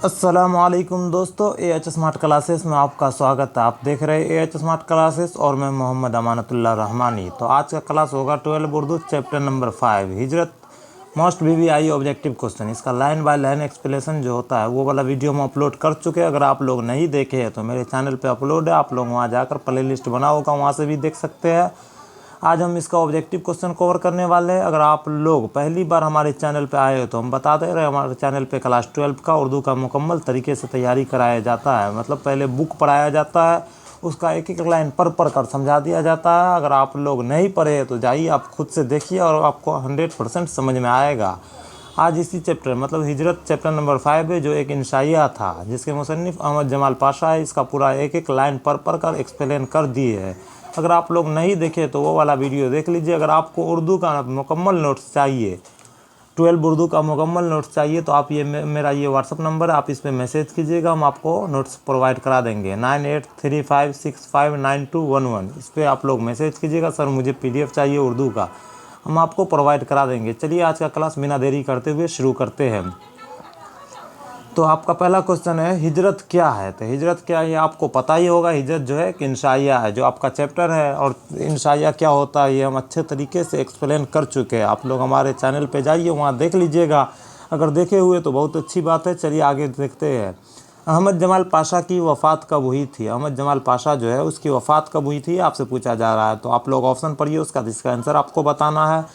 अस्सलामुअलैकुम दोस्तों, AH smart classes में आपका स्वागत है। आप देख रहे हैं एएच स्मार्ट क्लासेस और मैं मोहम्मद अमानतुल्लाह रहमानी। तो आज का क्लास होगा 12 उर्दू चैप्टर नंबर 5 हिजरत मोस्ट वीवीआई ऑब्जेक्टिव क्वेश्चन। इसका लाइन बाय लाइन एक्सप्लेनेशन जो होता है वो वाला वीडियो हम अपलोड कर चुके हैं। अगर आप लोग नहीं देखे हैं तो मेरे चैनल पर अपलोड है, आप लोग वहाँ जाकर प्ले लिस्ट बना होगा, वहाँ से भी देख सकते हैं। आज हम इसका ऑब्जेक्टिव क्वेश्चन कवर करने वाले हैं। अगर आप लोग पहली बार हमारे चैनल पे आए हो तो हम बता दे रहे हैं, हमारे चैनल पे क्लास 12 का उर्दू का मुकम्मल तरीके से तैयारी कराया जाता है। मतलब पहले बुक पढ़ाया जाता है, उसका एक एक लाइन पढ़ कर समझा दिया जाता है। अगर आप लोग नहीं पढ़े तो जाइए, आप खुद से देखिए और आपको 100% समझ में आएगा। आज इसी चैप्टर मतलब हिजरत चैप्टर नंबर 5 है, जो एक इंशाइया था जिसके मुसन्निफ़ अहमद जमाल पाशा है। इसका पूरा एक एक लाइन पढ़ कर एक्सप्लेन कर दिए है। अगर आप लोग नहीं देखे तो वो वाला वीडियो देख लीजिए। अगर आपको उर्दू का मुकम्मल नोट्स चाहिए, 12 उर्दू का मुकम्मल नोट्स चाहिए तो आप ये मेरा ये व्हाट्सअप नंबर है, आप इस पर मैसेज कीजिएगा, हम आपको नोट्स प्रोवाइड करा देंगे। 9835659211 इस पर आप लोग मैसेज कीजिएगा, सर मुझे PDF चाहिए उर्दू का, हम आपको प्रोवाइड करा देंगे। चलिए आज का क्लास बिना देरी करते हुए शुरू करते हैं। तो आपका पहला क्वेश्चन है, हिजरत क्या है? तो हिजरत क्या है ये आपको पता ही होगा। हिजरत जो है कि इंशाइया है, जो आपका चैप्टर है। और इंशाइया क्या होता है ये हम अच्छे तरीके से एक्सप्लेन कर चुके हैं। आप लोग हमारे चैनल पे जाइए, वहाँ देख लीजिएगा। अगर देखे हुए तो बहुत अच्छी बात है। चलिए आगे देखते हैं। अहमद जमाल पाशा की वफ़ात कब हुई थी? अहमद जमाल पाशा जो है उसकी वफ़ात कब हुई थी आपसे पूछा जा रहा है। तो आप लोग ऑप्शन पढ़िए, उसका जिसका आंसर आपको बताना है।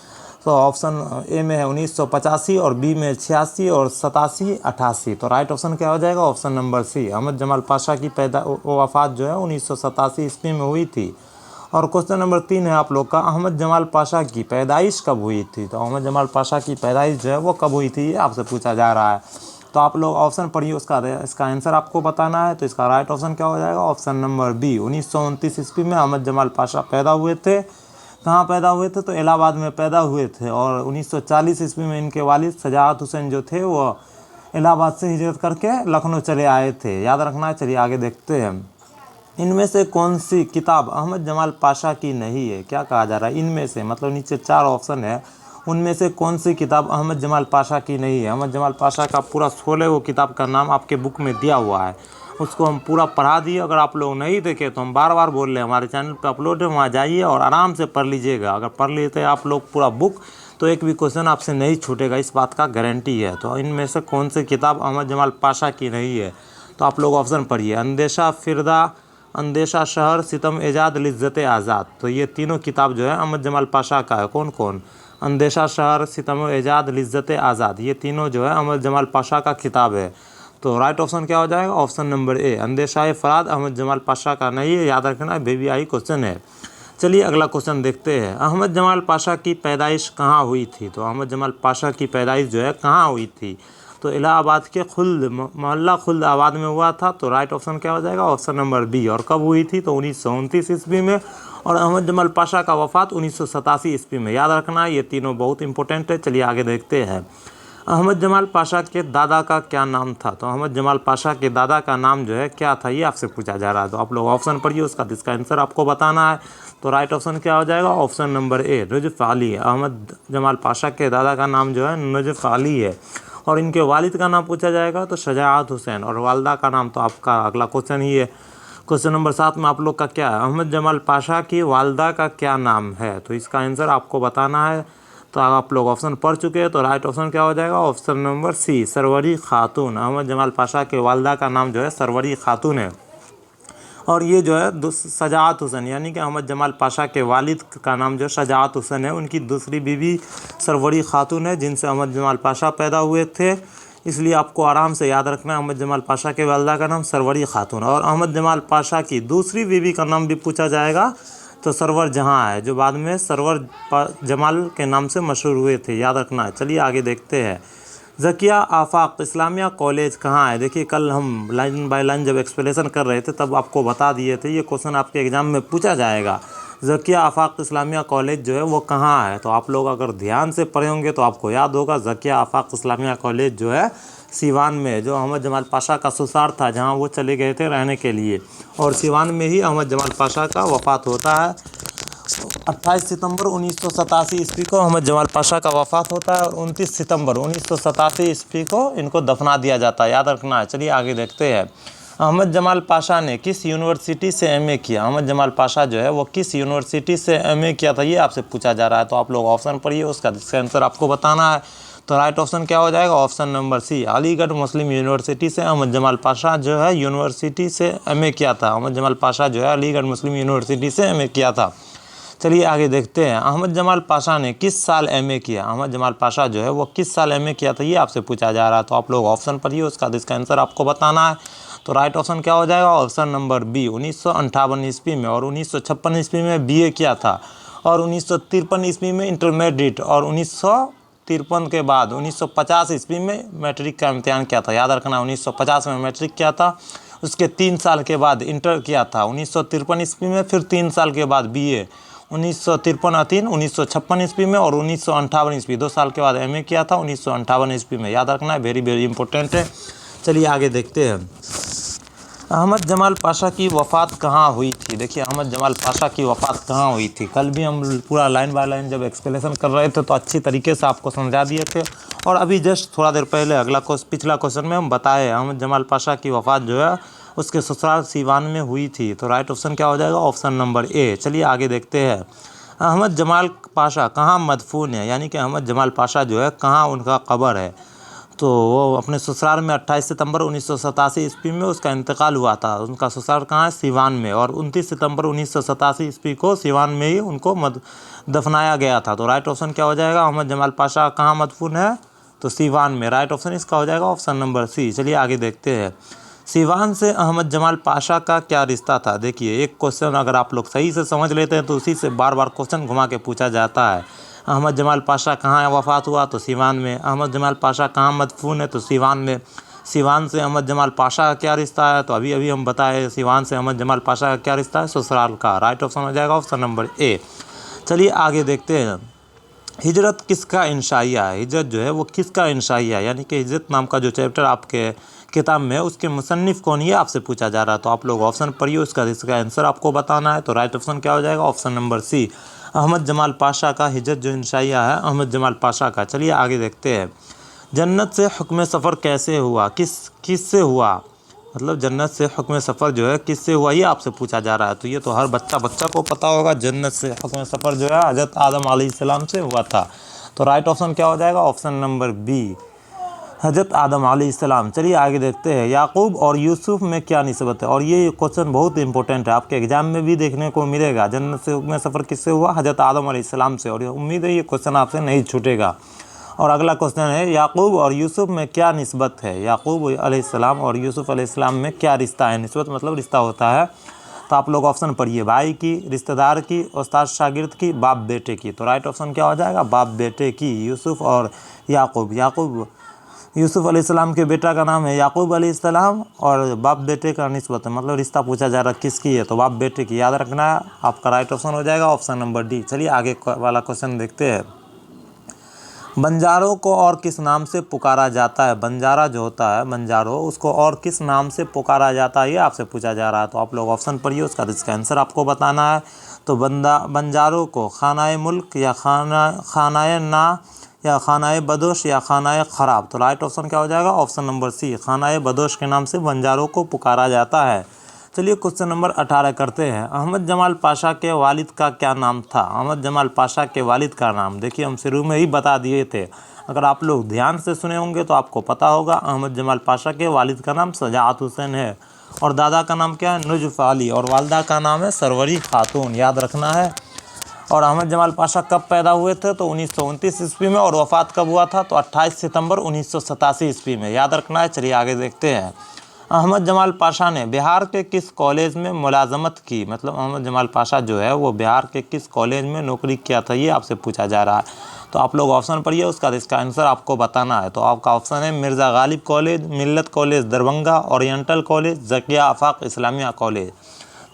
तो ऑप्शन ए में है 1985 और बी में 86 और 87 88। तो राइट ऑप्शन क्या हो जाएगा? Option number C. Ahmad Jamal Pasha की वफ़ात जो है 1987 ईस्वी में हुई थी। और क्वेश्चन नंबर 3 है आप लोग का, अहमद जमाल पाशा की पैदाइश कब हुई थी? तो अहमद जमाल पाशा की पैदाइश जो है वो कब हुई थी ये आपसे पूछा जा रहा है। तो आप लोग ऑप्शन पढ़िए, इसका आंसर आपको बताना है। तो इसका राइट ऑप्शन क्या हो जाएगा? Option number B. 1929 ईस्वी में अहमद जमाल पाशा पैदा हुए थे। कहाँ पैदा हुए थे? तो इलाहाबाद में पैदा हुए थे। और 1940 ईस्वी में इनके वालिद सजाअत हुसैन जो थे वो इलाहाबाद से हिजरत करके लखनऊ चले आए थे, याद रखना है। चलिए आगे देखते हैं। इनमें से कौन सी किताब अहमद जमाल पाशा की नहीं है? क्या कहा जा रहा है? इनमें से मतलब नीचे 4 ऑप्शन है, उनमें से कौन सी किताब अहमद जमाल पाशा की नहीं है? अहमद जमाल पाशा का पूरा 16 वो किताब का नाम आपके बुक में दिया हुआ है, उसको हम पूरा पढ़ा दिए। अगर आप लोग नहीं देखे तो हम बार बार बोल रहे हैं, हमारे चैनल पे अपलोड है, वहाँ जाइए और आराम से पढ़ लीजिएगा। अगर पढ़ लेते आप लोग पूरा बुक तो एक भी क्वेश्चन आपसे नहीं छूटेगा, इस बात का गारंटी है। तो इनमें से कौन सी किताब अहमद जमाल पाशा की नहीं है? तो आप लोग ऑप्शन पढ़िए, अंदेशा फिरदा, अंदेशा शहर, सितम एजाद, लिज्जत आज़ाद। तो ये तीनों किताब जो है अहमद जमाल पाशा का है। कौन कौन? अंदेशा शहर, सितम एजाद, लिज्जत आज़ाद, ये तीनों जो है अहमद जमाल पाशा का किताब है। तो राइट ऑप्शन क्या हो जाएगा? ऑप्शन नंबर ए। अंदेशा फराद अहमद जमाल पाशा का नहीं है, याद रखना, VVI क्वेश्चन है। चलिए अगला क्वेश्चन देखते हैं। अहमद जमाल पाशा की पैदाइश कहाँ हुई थी? तो अहमद जमाल पाशा की पैदाइश जो है कहाँ हुई थी? तो इलाहाबाद के खुल्द मोहल्ला खुल्द आबाद में हुआ था। तो राइट ऑप्शन क्या हो जाएगा? Option number B. और कब हुई थी? तो 1929 ईस्वी में। और अहमद जमाल पाशा का वफ़ात 1987 ईस्वी में, याद रखना, ये तीनों बहुत इंपॉर्टेंट है। चलिए आगे देखते हैं। अहमद जमाल पाशा के दादा का क्या नाम था? तो अहमद जमाल पाशा के दादा का नाम जो है क्या था ये आपसे पूछा जा रहा है। तो आप लोग ऑप्शन पढ़िए, उसका जिसका आंसर आपको बताना है। तो राइट ऑप्शन क्या हो जाएगा? Option number A, Najaf Ali. Ahmad Jamal Pasha के दादा का नाम जो है नजफ़ अली है। और इनके वालिद का नाम पूछा जाएगा तो शजाअत हुसैन। और वालदा का नाम तो आपका अगला क्वेश्चन ही है। क्वेश्चन नंबर 7 में आप लोग का क्या है? अहमद जमाल पाशा की वालदा का क्या नाम है? तो इसका आंसर आपको बताना है। तो आप लोग ऑप्शन पढ़ चुके हैं, तो राइट ऑप्शन क्या हो जाएगा? ऑप्शन नंबर सी, सरवरी खातून। अहमद जमाल पाशा के वालदा का नाम जो है सरवरी खातून है। और ये जो है सजाअत हुसैन, यानी कि अहमद जमाल पाशा के वालिद का नाम जो सजाअत हुसैन है, उनकी दूसरी बीवी सरवरी खातून है, जिनसे अहमद जमाल पाशा पैदा हुए थे। इसलिए आपको आराम से याद रखना है, अहमद जमाल पाशा के वालदा का नाम सरवरी खातून। और अहमद जमाल पाशा की दूसरी बीवी का नाम भी पूछा जाएगा तो सरवर जहाँ है, जो बाद में सरवर जमाल के नाम से मशहूर हुए थे, याद रखना है। चलिए आगे देखते हैं। ज़किया आफाक इस्लामिया कॉलेज कहाँ है? देखिए कल हम लाइन बाय लाइन जब एक्सप्लेनेशन कर रहे थे तब आपको बता दिए थे, ये क्वेश्चन आपके एग्ज़ाम में पूछा जाएगा। ज़किया आफाक इस्लामिया कॉलेज जो है वो कहाँ है? तो आप लोग अगर ध्यान से पढ़े होंगे तो आपको याद होगा, ज़किया आफाक इस्लामिया कॉलेज जो है सीवान में, जो अहमद जमाल पाशा का ससुराल था जहाँ वो चले गए थे रहने के लिए। और सीवान में ही अहमद जमाल पाशा का वफ़ात होता है। 28 सितंबर 1987 ईस्वी को अहमद जमाल पाशा का वफ़ात होता है और 29 सितंबर 1987 ईस्वी को इनको दफना दिया जाता है, याद रखना है। चलिए आगे देखते हैं। अहमद जमाल पाशा ने किस यूनिवर्सिटी से एमए किया? अहमद जमाल पाशा जो है वो किस यूनिवर्सिटी से एमए किया था, ये आपसे पूछा जा रहा है। तो आप लोग ऑप्शन पढ़िए, उसका आंसर आपको बताना है। तो राइट ऑप्शन क्या हो जाएगा? ऑप्शन नंबर सी, अलीगढ़ मुस्लिम यूनिवर्सिटी से अहमद जमाल पाशा जो है यूनिवर्सिटी से एमए किया था। अहमद जमाल पाशा जो है अलीगढ़ मुस्लिम यूनिवर्सिटी से एमए किया था। चलिए आगे देखते हैं। अहमद जमाल पाशा ने किस साल एमए किया? अहमद जमाल पाशा जो है वो किस साल एमए किया था, ये आपसे पूछा जा रहा है। तो आप लोग ऑप्शन पढ़िए, उसका इसका आंसर आपको बताना है। तो राइट ऑप्शन क्या हो जाएगा? ऑप्शन नंबर बी, 1958 ईस्वी में और 1956 ईस्वी में बीए किया था और 1953 ईस्वी में इंटरमीडिएट और 1953 के बाद 1950 ईस्वी में मैट्रिक का इम्तिहान किया था। याद रखना, 1950 में मैट्रिक किया था, उसके 3 साल के बाद इंटर किया था 1953 ईस्वी में, फिर 3 साल के बाद बीए 1953 ईस्वी में और 1958 ईस्वी 2 साल के बाद एमए किया था 1958 ईस्वी में। याद रखना है, वेरी वेरी इंपॉर्टेंट है। चलिए आगे देखते हैं। अहमद जमाल पाशा की वफ़ात कहाँ हुई थी? देखिए अहमद जमाल पाशा की वफ़ात कहाँ हुई थी। कल भी हम पूरा लाइन बाय लाइन जब एक्सप्लेनेशन कर रहे थे तो अच्छी तरीके से आपको समझा दिए थे, और अभी जस्ट थोड़ा देर पहले पिछला क्वेश्चन में हम बताए अहमद जमाल पाशा की वफ़ात जो है उसके ससुराल सीवान में हुई थी। तो राइट ऑप्शन क्या हो जाएगा? ऑप्शन नंबर ए। चलिए आगे देखते हैं। अहमद जमाल पाशा कहाँ मदफून है, यानी कि अहमद जमाल पाशा जो है कहाँ उनका कब्र है? तो वो अपने ससुराल में 28 सितंबर 1987 ईस्वी में उसका इंतकाल हुआ था। उनका ससुराल कहाँ है? सीवान में, और 29 सितंबर 1987 ईस्वी को सीवान में ही उनको दफनाया गया था। तो राइट ऑप्शन क्या हो जाएगा? अहमद जमाल पाशा कहाँ मदफून है? तो सीवान में। राइट ऑप्शन इसका हो जाएगा ऑप्शन नंबर सी। चलिए आगे देखते हैं। सीवान से अहमद जमाल पाशा का क्या रिश्ता था? देखिए एक क्वेश्चन अगर आप लोग सही से समझ लेते हैं तो उसी से बार बार क्वेश्चन घुमा के पूछा जाता है। अहमद जमाल पाशा कहाँ वफ़ात हुआ? तो सीवान में। अहमद जमाल पाशा कहाँ मदफून है? तो सीवान में। सीवान से अहमद जमाल पाशा का क्या रिश्ता है? तो अभी अभी हम बताए सीवान से अहमद जमाल पाशा का क्या रिश्ता है? ससुराल का। राइट ऑप्शन हो जाएगा ऑप्शन नंबर ए। चलिए आगे देखते हैं। हिजरत किसका इंशाइया है? हिजरत जो है वो किसका इंशाइया है, यानी कि हिजरत नाम का जो चैप्टर आपके किताब में है उसके मुसन्निफ़ कौन, ये आपसे पूछा जा रहा है। तो आप लोग ऑप्शन पढ़िए, इसका आंसर आपको बताना है। तो राइट ऑप्शन क्या हो जाएगा? Option number C, Ahmad Jamal Pasha का हिजरत जो इंशाइया है अहमद जमाल पाशा का। चलिए आगे देखते हैं। जन्नत से हुक्म सफ़र कैसे हुआ? किससे हुआ, मतलब जन्नत से हुक्म सफ़र जो है किससे हुआ, ये आपसे पूछा जा रहा है। तो ये तो हर बच्चा को पता होगा, जन्नत से हुक्म सफ़र जो है हज़रत आदम अलैहिस्सलाम से हुआ था। तो राइट ऑप्शन क्या हो जाएगा? ऑप्शन नंबर बी, हज़रत आदम अलैहिस्सलाम। चलिए आगे देखते हैं। याकूब और यूसुफ में क्या निस्बत है? और ये क्वेश्चन बहुत इंपॉर्टेंट है, आपके एग्जाम में भी देखने को मिलेगा। जन्नत से हुक्म सफ़र किससे हुआ? हज़रत आदम अलैहिस्सलाम से। और उम्मीद है ये क्वेश्चन आपसे नहीं छूटेगा। और अगला क्वेश्चन है, याकूब और यूसुफ में क्या निस्बत है? याकूब अलैहिस्सलाम और यूसुफ अलैहिस्सलाम में क्या रिश्ता है? निस्बत मतलब रिश्ता होता है। तो आप लोग ऑप्शन पढ़िए, भाई की, रिश्तेदार की, उस्ताद शागिर्द की, बाप बेटे की। तो राइट ऑप्शन क्या हो जाएगा? बाप बेटे की, यूसुफ और याकूब। यूसुफ अलैहिस्सलाम के बेटा का नाम है याकूब अलैहिस्सलाम और बाप बेटे का निस्बत है, मतलब रिश्ता पूछा जा रहा है किसकी है? तो बाप बेटे की। याद रखना है, आपका राइट ऑप्शन हो जाएगा ऑप्शन नंबर डी। चलिए आगे वाला क्वेश्चन देखते हैं। बंजारों को और किस नाम से पुकारा जाता है? बंजारा जो होता है बंजारो, उसको और किस नाम से पुकारा जाता है, ये आपसे पूछा जा रहा है। तो आप लोग ऑप्शन पढ़िए, इसका आंसर आपको बताना है। तो बंजारों को खानाए मुल्क या खानाए ना या खानाए बदोश या खानाए ख़राब। तो राइट ऑप्शन क्या हो जाएगा? ऑप्शन नंबर सी, खानाए बदोश के नाम से बंजारों को पुकारा जाता है। चलिए क्वेश्चन नंबर 18 करते हैं। अहमद जमाल पाशा के वालिद का क्या नाम था? अहमद जमाल पाशा के वालिद का नाम, देखिए हम शुरू में ही बता दिए थे, अगर आप लोग ध्यान से सुने होंगे तो आपको पता होगा। अहमद जमाल पाशा के वालिद का नाम सजात हुसैन है और दादा का नाम क्या है? नुजफ़ अली, और वालदा का नाम है सरवरी खातून। याद रखना है। और अहमद जमाल पाशा कब पैदा हुए थे? तो 1929 ईस्वी में। और वफ़ात कब हुआ था? तो 28 सितंबर 1987 ईस्वी में। याद रखना है। चलिए आगे देखते हैं। अहमद जमाल पाशा ने बिहार के किस कॉलेज में मुलाजमत की? मतलब अहमद जमाल पाशा जो है वो बिहार के किस कॉलेज में नौकरी किया था, ये आपसे पूछा जा रहा है। तो आप लोग ऑप्शन पढ़िए, इसका आंसर आपको बताना है। तो आपका ऑप्शन है Mirza Ghalib college, Millat college Darbhanga, oriental college, Zakia Afaq Islamia college.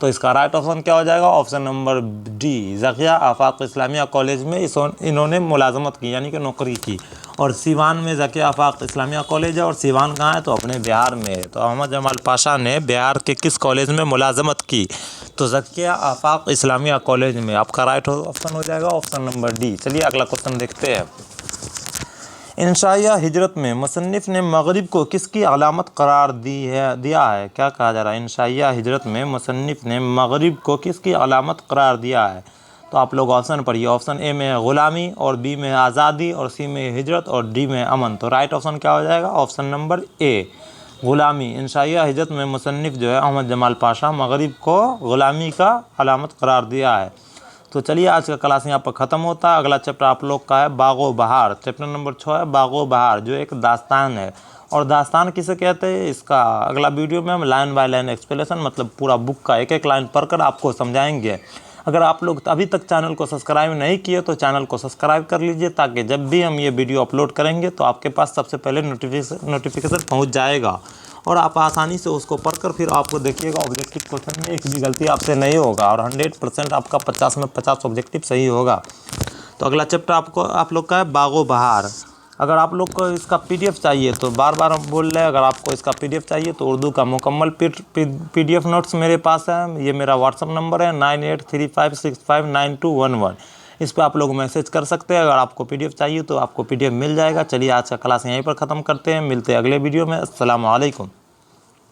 तो इसका राइट ऑप्शन क्या हो जाएगा, option number D, Zakia Afaq Islamia college में इन्होंने मुलाजमत की यानी कि नौकरी की। और सिवान में ज़किया आफाक इस्लामिया कॉलेज है, और सिवान कहाँ है, तो अपने बिहार में है। तो अहमद जमाल पाशा ने बिहार के किस कॉलेज में मुलाजमत की, तो ज़किया आफाक इस्लामिया कॉलेज में। आपका राइट ऑप्शन हो जाएगा ऑप्शन नंबर डी। चलिए अगला क्वेश्चन देखते हैं। इंशाइया हिजरत में मुसन्निफ़ ने मगरिब को किसकी अलामत करार दिया है। क्या कहा जा रहा है, इंशाइया हिजरत में मुसन्निफ़ ने मगरिब को किसकी अलामत करार दिया है। तो आप लोग ऑप्शन पढ़िए। ऑप्शन ए में ग़ुलामी, और बी में आज़ादी, और सी में हिजरत, और डी में अमन। तो राइट ऑप्शन क्या हो जाएगा, ऑप्शन नंबर ए, ग़ुलामी। इंशाइया हिजरत में मुसन्निफ़ जो है अहमद जमाल पाशा मगरिब को ग़ुलामी का अलामत करार दिया है। तो चलिए आज का क्लास यहाँ पर ख़त्म होता है। अगला चैप्टर आप लोग का है बागो बहार। चैप्टर नंबर 6 है बागो बहार, जो एक दास्तान है। और दास्तान किसे कहते हैं, इसका अगला वीडियो में हम लाइन बाय लाइन एक्सप्लेनेशन, मतलब पूरा बुक का एक एक लाइन पढ़कर आपको समझाएंगे। अगर आप लोग अभी तक चैनल को सब्सक्राइब नहीं किए तो चैनल को सब्सक्राइब कर लीजिए, ताकि जब भी हम ये वीडियो अपलोड करेंगे तो आपके पास सबसे पहले नोटिफिकेशन पहुँच जाएगा, और आप आसानी से उसको पढ़कर फिर आपको देखिएगा ऑब्जेक्टिव क्वेश्चन में एक भी गलती आपसे नहीं होगा, और 100% आपका 50 में 50 ऑब्जेक्टिव सही होगा। तो अगला चैप्टर आप लोग का है बागो बहार। अगर आप लोग को इसका PDF चाहिए तो बार बार हम बोल रहे हैं, अगर आपको इसका PDF चाहिए तो उर्दू का मुकम्मल PDF नोट्स मेरे पास है। ये मेरा व्हाट्सअप नंबर है 9835659211। इस पर आप लोग मैसेज कर सकते हैं। अगर आपको PDF चाहिए तो आपको PDF मिल जाएगा। चलिए आज का क्लास यहीं पर ख़त्म करते हैं, मिलते हैं अगले वीडियो में। अस्सलाम वालेकुम।